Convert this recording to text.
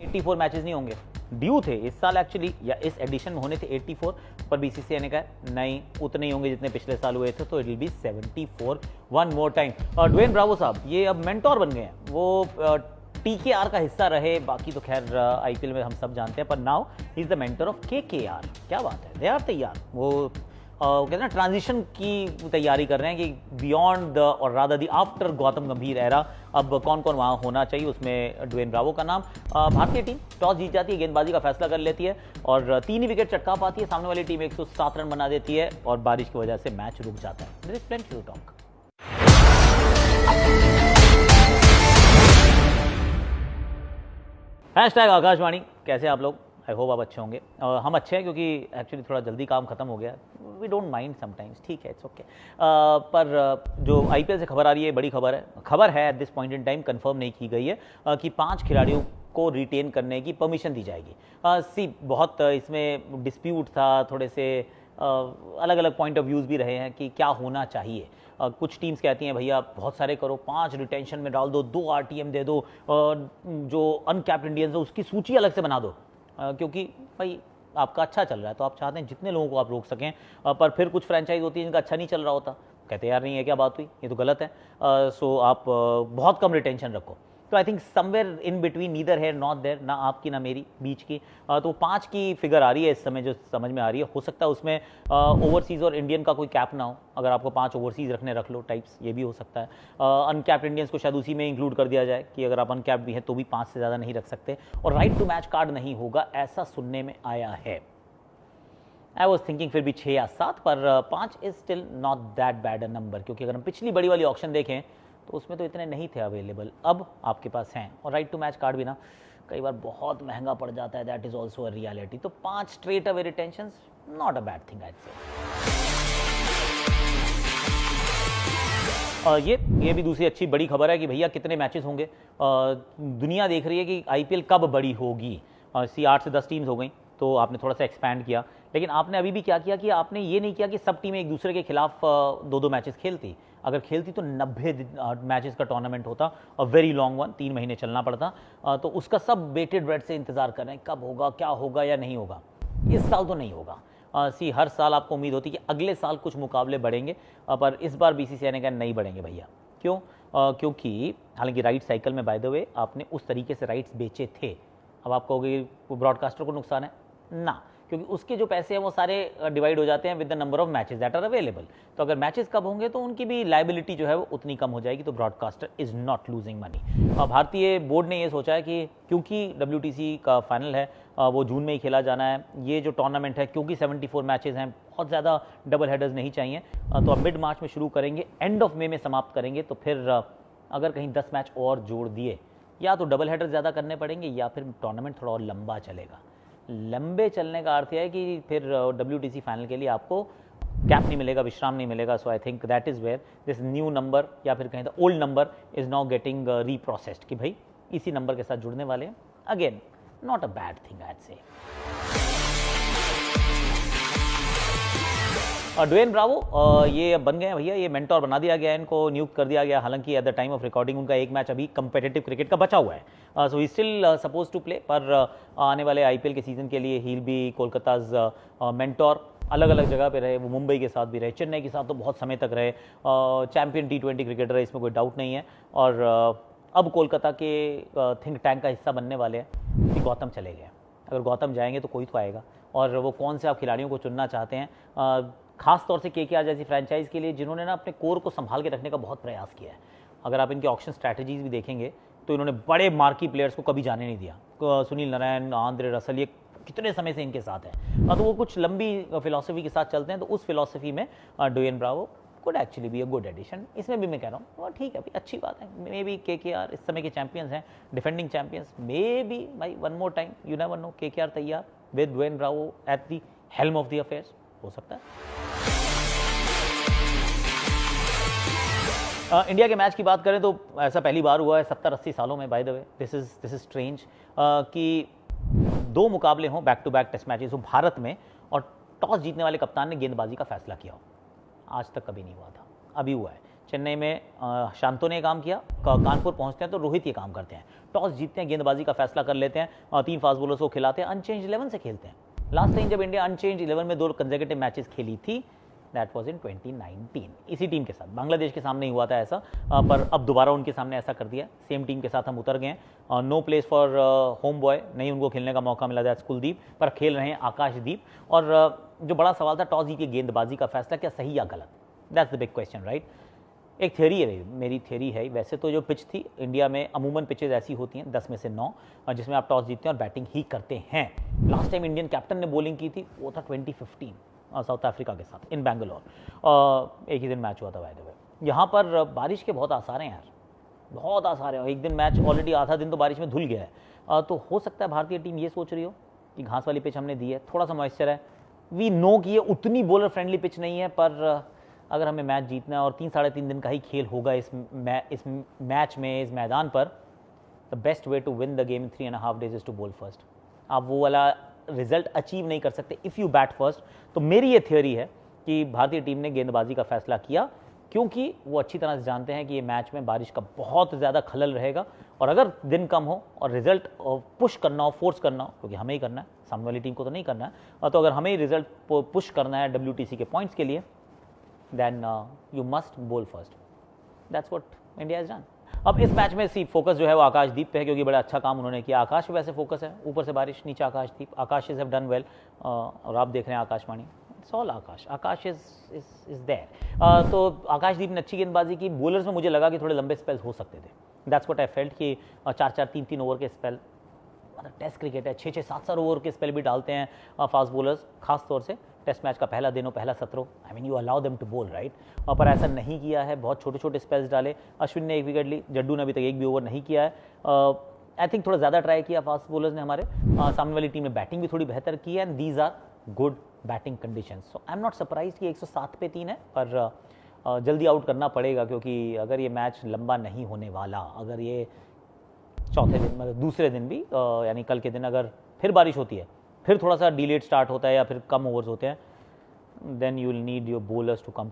84 matches नहीं होंगे, due थे इस साल एक्चुअली, या इस एडिशन में होने थे 84, पर बीसीसीआई ने कहा नहीं उतने ही होंगे जितने पिछले साल हुए थे, तो it will be 74 one more time. और ड्वेन ब्रावो साहब ये अब मेंटोर बन गए हैं, वो टीकेआर का हिस्सा रहे, बाकी तो खैर आईपीएल में हम सब जानते हैं, पर now he is the mentor of KKR. क्या बात है, दे आर तैयार, वो कहते हैं ना ट्रांजिशन की तैयारी कर रहे हैं कि बियॉन्ड द और रादर द आफ्टर गौतम गंभीर एरा अब कौन कौन वहाँ होना चाहिए, उसमें ड्वेन ब्रावो का नाम। भारतीय टीम टॉस जीत जाती है, गेंदबाजी का फैसला कर लेती है और 3 ही विकेट चटका पाती है, सामने वाली टीम 107 रन बना देती है और बारिश की वजह से मैच रुक जाता है। There is plenty to talk. Hashtag Akashvani, कैसे आप लोग? आई होप आप अच्छे होंगे। हम अच्छे हैं क्योंकि एक्चुअली थोड़ा जल्दी काम खत्म हो गया, वी डोंट माइंड समटाइम्स, ठीक है, इट्स ओके। पर जो आईपीएल से खबर आ रही है, बड़ी खबर है at this point in time, confirm नहीं की गई है कि 5 खिलाड़ियों को रिटेन करने की परमिशन दी जाएगी। बहुत इसमें डिस्प्यूट था, थोड़े से अलग अलग पॉइंट ऑफ व्यूज़ भी रहे हैं कि क्या होना चाहिए। कुछ टीम्स कहती हैं भैया बहुत सारे करो, 5 रिटेंशन में डाल दो, 2 आरटीएम दे दो, जो अनकैप्ड इंडियंस है उसकी सूची अलग से बना दो, क्योंकि भाई आपका अच्छा चल रहा है तो आप चाहते हैं जितने लोगों को आप रोक सकें। पर फिर कुछ फ्रेंचाइज होती है जिनका अच्छा नहीं चल रहा होता, कहते यार नहीं है क्या बात हुई, ये तो गलत है, सो आप बहुत कम रिटेंशन रखो। तो I think somewhere in between, neither है नॉट देयर, ना आपकी ना मेरी बीच की। तो 5 की फिगर आ रही है इस समय जो समझ में आ रही है। हो सकता है उसमें ओवरसीज़ और इंडियन का कोई कैप ना हो, अगर आपको 5 ओवरसीज़ रख लो टाइप्स, ये भी हो सकता है। अनकैप्ड इंडियंस को शायद उसी में इंक्लूड कर दिया जाए कि अगर आप अनकैप्ड भी हैं तो भी 5 से ज़्यादा नहीं रख सकते, और राइट टू मैच कार्ड नहीं होगा, ऐसा सुनने में आया है। आई वॉज थिंकिंग फिर भी 6 या 7, पर 5 is still not that bad a number, क्योंकि अगर हम पिछली बड़ी वाली ऑक्शन देखें तो उसमें तो इतने नहीं थे अवेलेबल, अब आपके पास हैं। और राइट टू मैच कार्ड भी ना कई बार बहुत महंगा पड़ जाता है, that is also a reality. तो 5 straight away retentions, not a bad thing I say. ये भी दूसरी अच्छी बड़ी खबर है कि भैया कितने मैचेस होंगे। दुनिया देख रही है कि आईपीएल कब बड़ी होगी। 8 से 10 टीम्स हो गई, तो आपने थोड़ा सा एक्सपैंड किया, लेकिन आपने अभी भी क्या किया कि आपने ये नहीं किया कि सब टीमें एक दूसरे के खिलाफ 2-2 मैचेस खेलती। अगर खेलती तो 90 मैचेस का टूर्नामेंट होता, और वेरी लॉन्ग वन, 3 महीने चलना पड़ता। तो उसका सब बेटेड ब्रेड से इंतजार कर रहे हैं कब होगा, क्या होगा या नहीं होगा। इस साल तो नहीं होगा। हर साल आपको उम्मीद होती है कि अगले साल कुछ मुकाबले बढ़ेंगे, पर इस बार बीसीसीआई ने कहा नहीं बढ़ेंगे भैया। क्यों? क्योंकि हालांकि राइट साइकिल में बाय द वे आपने उस तरीके से राइट्स बेचे थे। अब आप कहोगे ब्रॉडकास्टर को नुकसान है ना, क्योंकि उसके जो पैसे हैं वो सारे डिवाइड हो जाते हैं with the number of matches that are available. तो अगर मैचेस कब होंगे तो उनकी भी लायबिलिटी जो है वो उतनी कम हो जाएगी, तो broadcaster is not losing money. भारतीय बोर्ड ने ये सोचा है कि क्योंकि WTC का फाइनल है, वो जून में ही खेला जाना है, ये जो टूर्नामेंट है क्योंकि 74 मैचेस हैं, बहुत ज़्यादा डबल हेडर्स नहीं चाहिए, तो अब मिड मार्च में शुरू करेंगे, एंड ऑफ मे में समाप्त करेंगे। तो फिर अगर कहीं 10 मैच और जोड़ दिए, या तो डबल हेडर ज़्यादा करने पड़ेंगे या फिर टूर्नामेंट थोड़ा और लंबा चलेगा। लंबे चलने का अर्थ है कि फिर WTC फाइनल के लिए आपको गैप नहीं मिलेगा, विश्राम नहीं मिलेगा। So I think that is where this new number, या फिर कहें तो old number, is now getting reprocessed, कि भाई इसी नंबर के साथ जुड़ने वाले हैं। Again not a bad thing I say. Dwayne Bravo ये बन गए हैं भैया, ये मेंटोर बना दिया गया है, इनको नियुक्त कर दिया गया। हालांकि at the time of recording उनका एक मैच अभी कंपेटिटिव क्रिकेट का बचा हुआ है, so he still suppose to play, पर आने वाले आईपीएल के सीजन के लिए he will be Kolkata's mentor. अलग अलग जगह पे रहे, वो मुंबई के साथ भी रहे, चेन्नई के साथ तो बहुत समय तक रहे, चैंपियन T20 क्रिकेटर है, इसमें कोई डाउट नहीं है। और अब कोलकाता के थिंक टैंक का हिस्सा बनने वाले हैं कि गौतम चले गए। अगर गौतम जाएंगे तो कोई तो आएगा, और वो कौन से आप खिलाड़ियों को चुनना चाहते हैं, खास तौर से केकेआर जैसी फ्रेंचाइज के लिए जिन्होंने ना अपने कोर को संभाल के रखने का बहुत प्रयास किया है। अगर आप इनके ऑक्शन स्ट्रैटेजीज भी देखेंगे तो इन्होंने बड़े मार्की प्लेयर्स को कभी जाने नहीं दिया। सुनील नारायण, आंद्रे रसल, ये कितने समय से इनके साथ हैं, तो वो कुछ लंबी फिलॉसफी के साथ चलते हैं। तो उस फिलॉसफी में Dwayne Bravo could actually be a good addition. इसमें भी मैं कह रहा हूँ और ठीक है भाई, अच्छी बात है। मे बी केकेआर इस समय के चैंपियंस हैं, डिफेंडिंग चैंपियंस, मे बी भाई one more time, you never know, KKR तैयार with Dwayne Bravo at the helm of the affairs, हो सकता है। इंडिया के मैच की बात करें तो ऐसा पहली बार हुआ है 70-80 सालों में, by the way this is strange, कि 2 मुकाबले हों back to back test matches हो भारत में, और टॉस जीतने वाले कप्तान ने गेंदबाजी का फैसला किया हो। आज तक कभी नहीं हुआ था, अभी हुआ है। चेन्नई में शांतो ने काम किया, कानपुर पहुंचते हैं तो रोहित ये काम करते हैं, टॉस जीतते हैं, गेंदबाजी का फैसला कर लेते हैं, 3 फास्ट बॉलर्स को खिलाते हैं, अनचेंज 11 से खेलते हैं। लास्ट टाइम जब इंडिया अनचेंज 11 में 2 कंसेक्यूटिव मैचेस खेली थी, दैट वाज इन 2019, इसी टीम के साथ। बांग्लादेश के सामने ही हुआ था ऐसा, पर अब दोबारा उनके सामने ऐसा कर दिया। सेम टीम के साथ हम उतर गए। No place for home boy, नहीं उनको खेलने का मौका मिला, दैट्स कुलदीप, पर खेल रहे हैं आकाशदीप। और जो बड़ा सवाल था टॉस जीत के गेंदबाजी का फैसला क्या सही या गलत, that's the big question, right. एक थ्योरी है, मेरी थ्योरी है, वैसे तो जो पिच थी इंडिया में अमूमन पिचेज ऐसी होती हैं 10 में से 9, जिसमें आप टॉस जीतते हैं और बैटिंग ही करते हैं। लास्ट टाइम इंडियन कैप्टन ने बॉलिंग की थी, वो था 2015 साउथ अफ्रीका के साथ इन बैंगलोर। एक ही दिन मैच हुआ था बाय द वे। यहाँ पर बारिश के बहुत आसार हैं यार, बहुत आसार है। एक दिन मैच ऑलरेडी आधा दिन तो बारिश में धुल गया है। तो हो सकता है भारतीय टीम ये सोच रही हो कि घास वाली पिच हमने दी है, थोड़ा सा मॉइस्चर है, वी नो कि ये उतनी बॉलर फ्रेंडली पिच नहीं है, पर अगर हमें मैच जीतना है और 3-3.5 दिन का ही खेल होगा इस मैच में, इस मैदान पर, the best way to win the game in 3.5 days is to bowl first. आप वो वाला रिजल्ट अचीव नहीं कर सकते इफ़ यू बैट फर्स्ट। तो मेरी ये थ्योरी है कि भारतीय टीम ने गेंदबाजी का फैसला किया, क्योंकि वो अच्छी तरह से जानते हैं कि ये मैच में बारिश का बहुत ज़्यादा खलल रहेगा, और अगर दिन कम हो और रिजल्ट पुश करना हो, फोर्स करना हो, क्योंकि हमें ही करना है, सामने वाली टीम को तो नहीं करना है, तो अगर हमें ही रिजल्ट पुश करना है WTC के पॉइंट्स के लिए, then you must bowl first. That's what India has done. अब इस मैच में सी फोकस जो है वो आकाशदीप पे है, क्योंकि बड़ा अच्छा काम उन्होंने किया। आकाश पे वैसे फोकस है, ऊपर से बारिश, नीचे Akashdeep. Akash have done well, और आप देख रहे हैं Akashvani, it's all Akash, Akash is there. तो आकाशदीप ने अच्छी गेंदबाजी की। बॉलर्स में मुझे लगा कि थोड़े लंबे स्पेल्स हो सकते थे, दैट्स व्हाट आई फेल्ट, कि 4-4, 3-3 ओवर के स्पेल, मतलब टेस्ट क्रिकेट है, 6-6, 7-7 ओवर के स्पेल भी डालते हैं फास्ट बॉलर्स, खास तौर से टेस्ट मैच का पहला दिन हो, पहला सत्र, I mean you allow them to bowl, right. पर ऐसा नहीं किया है, बहुत छोटे छोटे स्पेल्स डाले। अश्विन ने 1 विकेट ली, जड्डू ने अभी तक 1 भी ओवर नहीं किया है। आई थिंक थोड़ा ज़्यादा ट्राई किया फास्ट बॉलर्स ने हमारे। सामने वाली टीम ने बैटिंग भी थोड़ी बेहतर की है, and these are good batting conditions. So I am not surprise कि 107 पे 3 है, पर जल्दी आउट करना पड़ेगा, क्योंकि अगर ये मैच लंबा नहीं होने वाला, अगर ये चौथे दिन मतलब दूसरे दिन भी, यानी कल के दिन अगर फिर बारिश होती है, फिर थोड़ा सा डिलेड स्टार्ट होता है या फिर कम ओवर्स होते हैं, then you will need your bowlers to come